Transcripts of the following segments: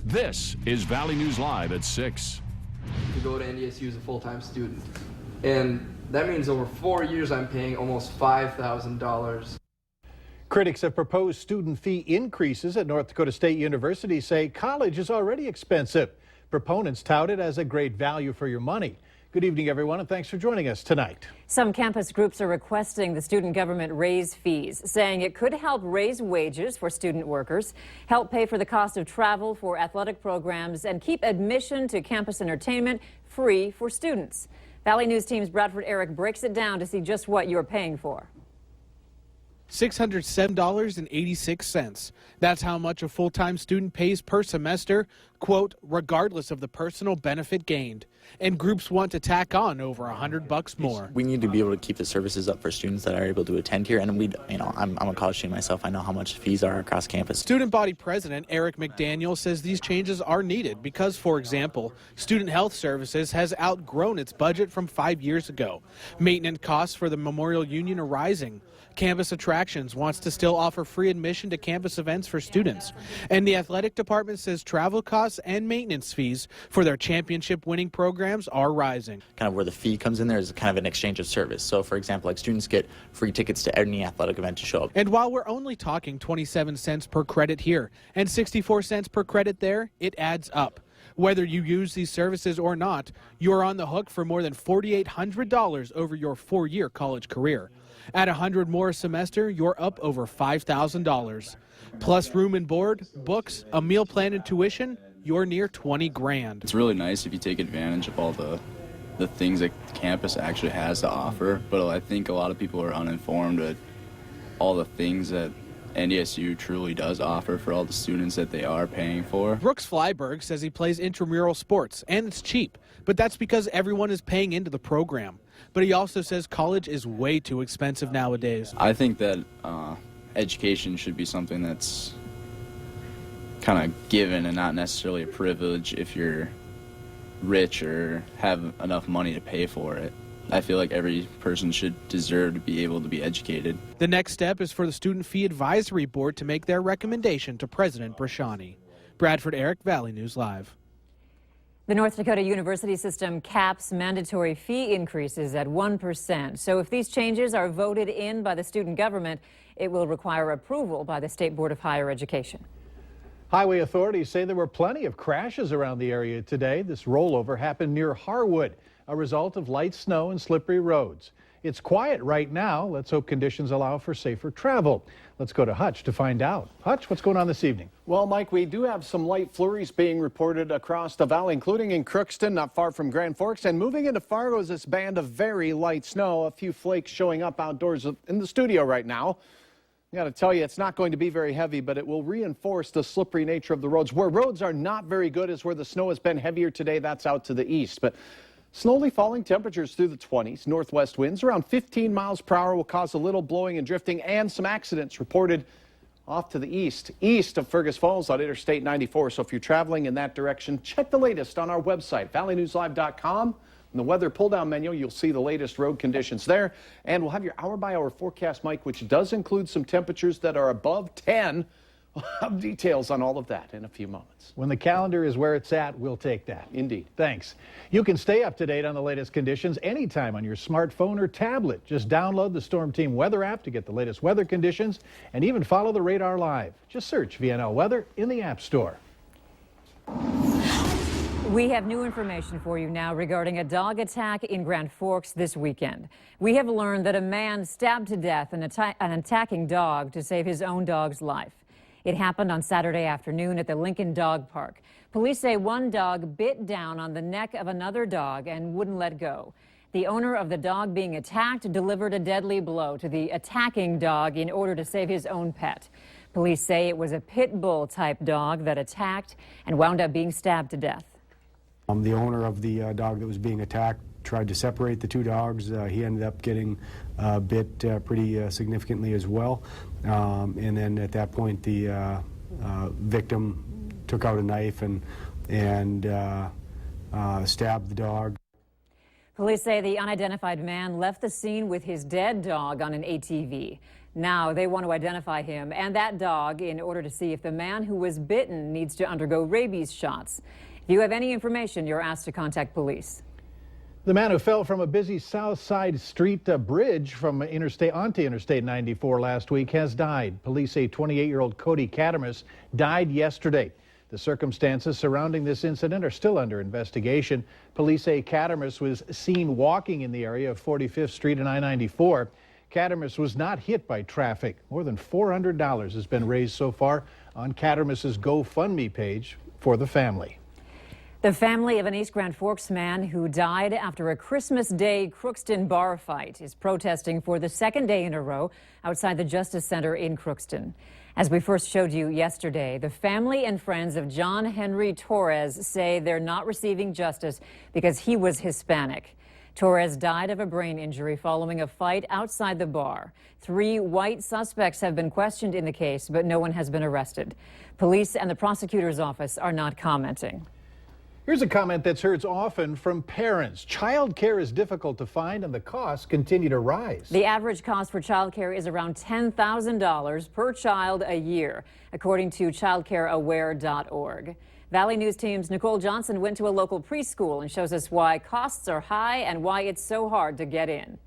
This is Valley News Live at 6. To go to NDSU as a full-time student. And that means over 4 years I'm paying almost $5,000. Critics of proposed student fee increases at North Dakota State University say college is already expensive. Proponents tout it as a great value for your money. Good evening, everyone, and thanks for joining us tonight. Some campus groups are requesting the student government raise fees, saying it could help raise wages for student workers, help pay for the cost of travel for athletic programs, and keep admission to campus entertainment free for students. Valley News Team's Bradford Eric breaks it down to see just what you're paying for. $607.86. That's how much a full-time student pays per semester, quote, regardless of the personal benefit gained. And groups want to tack on over $100 more. We need to be able to keep the services up for students that are able to attend here. And I'm a college student myself. I know how much fees are across campus. Student body president Eric McDaniel says these changes are needed because, for example, Student Health Services has outgrown its budget from 5 years ago. Maintenance costs for the Memorial Union are rising. Campus Attractions wants to still offer free admission to campus events for students. And the athletic department says travel costs and maintenance fees for their championship-winning programs are rising. Kind of where the fee comes in there is kind of an exchange of service. So, for example, like students get free tickets to any athletic event to show up. And while we're only talking 27 cents per credit here and 64 cents per credit there, it adds up. Whether you use these services or not, you're on the hook for more than $4,800 over your 4-year college career. At $100 more a semester, you're up over $5,000. Plus room and board, books, a meal plan and tuition, you're near 20 grand. It's really nice if you take advantage of all the things that campus actually has to offer, but I think a lot of people are uninformed with all the things that NDSU truly does offer for all the students that they are paying for. Brooks Flyberg says he plays intramural sports, and it's cheap, but that's because everyone is paying into the program. But he also says college is way too expensive nowadays. I think that education should be something that's kind of given and not necessarily a privilege if you're rich or have enough money to pay for it. I feel like every person should deserve to be able to be educated. The next step is for the Student Fee Advisory Board to make their recommendation to President Brashani. Bradford Eric, Valley News Live. The North Dakota University system caps mandatory fee increases at 1%. So if these changes are voted in by the student government, it will require approval by the State Board of Higher Education. Highway authorities say there were plenty of crashes around the area today. This rollover happened near Harwood, a result of light snow and slippery roads. It's quiet right now. Let's hope conditions allow for safer travel. Let's go to Hutch to find out. Hutch, what's going on this evening? Well, Mike, we do have some light flurries being reported across the valley, including in Crookston, not far from Grand Forks, and moving into Fargo is this band of very light snow. A few flakes showing up outdoors in the studio right now. I got to tell you, it's not going to be very heavy, but it will reinforce the slippery nature of the roads. Where roads are not very good is where the snow has been heavier today. That's out to the east. But slowly falling temperatures through the 20s. Northwest winds around 15 miles per hour will cause a little blowing and drifting, and some accidents reported off to the east of Fergus Falls on Interstate 94. So if you're traveling in that direction, check the latest on our website, valleynewslive.com. In the weather pull-down menu, you'll see the latest road conditions there. And we'll have your hour-by-hour forecast, Mike, which does include some temperatures that are above 10. We'll have details on all of that in a few moments. When the calendar is where it's at, we'll take that. Indeed. Thanks. You can stay up to date on the latest conditions anytime on your smartphone or tablet. Just download the Storm Team weather app to get the latest weather conditions and even follow the radar live. Just search VNL Weather in the App Store. We have new information for you now regarding a dog attack in Grand Forks this weekend. We have learned that a man stabbed to death an attacking dog to save his own dog's life. It happened on Saturday afternoon at the Lincoln Dog Park. Police say one dog bit down on the neck of another dog and wouldn't let go. The owner of the dog being attacked delivered a deadly blow to the attacking dog in order to save his own pet. Police say it was a pit bull type dog that attacked and wound up being stabbed to death. The owner of the dog that was being attacked tried to separate the two dogs. He ended up getting bit pretty significantly as well. And then at that point, the victim took out a knife and stabbed the dog. Police say the unidentified man left the scene with his dead dog on an ATV. Now they want to identify him and that dog in order to see if the man who was bitten needs to undergo rabies shots. If you have any information, you're asked to contact police. The man who fell from a busy South Side Street bridge from onto Interstate 94 last week has died. Police say 28-year-old Cody Catamus died yesterday. The circumstances surrounding this incident are still under investigation. Police say Catamus was seen walking in the area of 45th Street and I-94. Catamus was not hit by traffic. More than $400 has been raised so far on Catamus's GoFundMe page for the family. The family of an East Grand Forks man who died after a Christmas Day Crookston bar fight is protesting for the second day in a row outside the Justice Center in Crookston. As we first showed you yesterday, the family and friends of John Henry Torres say they're not receiving justice because he was Hispanic. Torres died of a brain injury following a fight outside the bar. 3 white suspects have been questioned in the case, but no one has been arrested. Police and the prosecutor's office are not commenting. Here's a comment that's heard often from parents. Child care is difficult to find and the costs continue to rise. The average cost for child care is around $10,000 per child a year, according to childcareaware.org. Valley News Team's Nicole Johnson went to a local preschool and shows us why costs are high and why it's so hard to get in.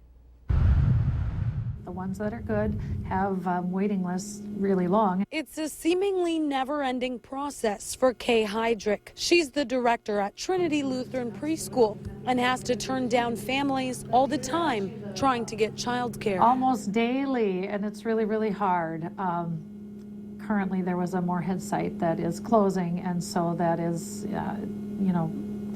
The ones that are good have waiting lists really long. It's a seemingly never-ending process for Kay Heydrich. She's the director at Trinity Lutheran Preschool and has to turn down families all the time trying to get childcare. Almost daily, and it's really, really hard. Currently, there was a Moorhead site that is closing, and so that is,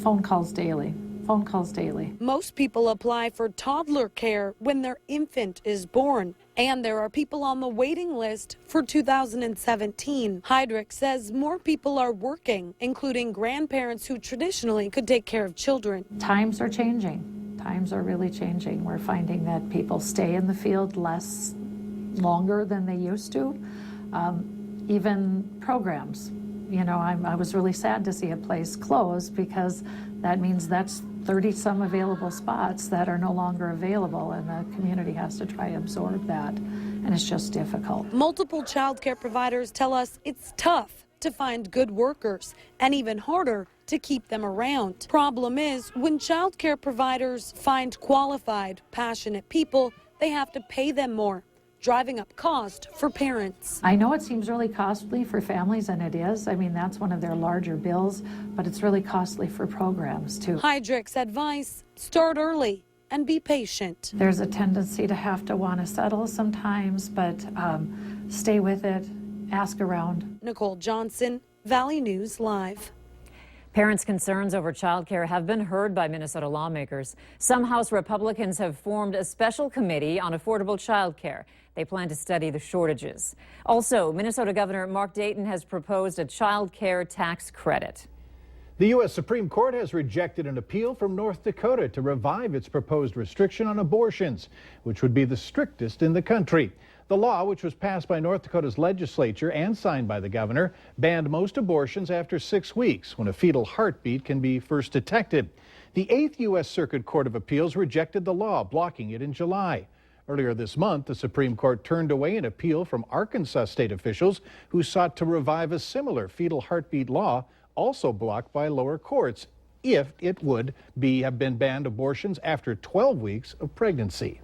phone calls daily. Phone calls daily. Most people apply for toddler care when their infant is born, and there are people on the waiting list for 2017. Heydrich says more people are working, including grandparents who traditionally could take care of children. Times are changing. Times are really changing. We're finding that people stay in the field longer than they used to. Even programs. I was really sad to see a place close because that means that's 30-some available spots that are no longer available, and the community has to try to absorb that, and it's just difficult. Multiple child care providers tell us it's tough to find good workers and even harder to keep them around. Problem is, when child care providers find qualified, passionate people, they have to pay them more, driving up cost for parents. I know it seems really costly for families, and it is. I mean, that's one of their larger bills, but it's really costly for programs, too. Heydrich's advice, start early and be patient. There's a tendency to have to want to settle sometimes, but stay with it, ask around. Nicole Johnson, Valley News Live. Parents' concerns over childcare have been heard by Minnesota lawmakers. Some House Republicans have formed a special committee on affordable childcare. They plan to study the shortages. Also, Minnesota Governor Mark Dayton has proposed a child care tax credit. The U.S. Supreme Court has rejected an appeal from North Dakota to revive its proposed restriction on abortions, which would be the strictest in the country. The law, which was passed by North Dakota's legislature and signed by the governor, banned most abortions after 6 weeks, when a fetal heartbeat can be first detected. The 8th U.S. Circuit Court of Appeals rejected the law, blocking it in July. Earlier this month, the Supreme Court turned away an appeal from Arkansas state officials who sought to revive a similar fetal heartbeat law, also blocked by lower courts, if it would have been banned abortions after 12 weeks of pregnancy.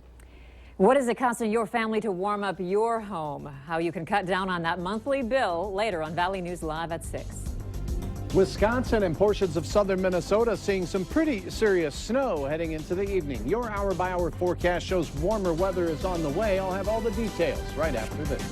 What is it costing your family to warm up your home? How you can cut down on that monthly bill later on Valley News Live at 6. Wisconsin and portions of southern Minnesota seeing some pretty serious snow heading into the evening. Your hour-by-hour forecast shows warmer weather is on the way. I'll have all the details right after this.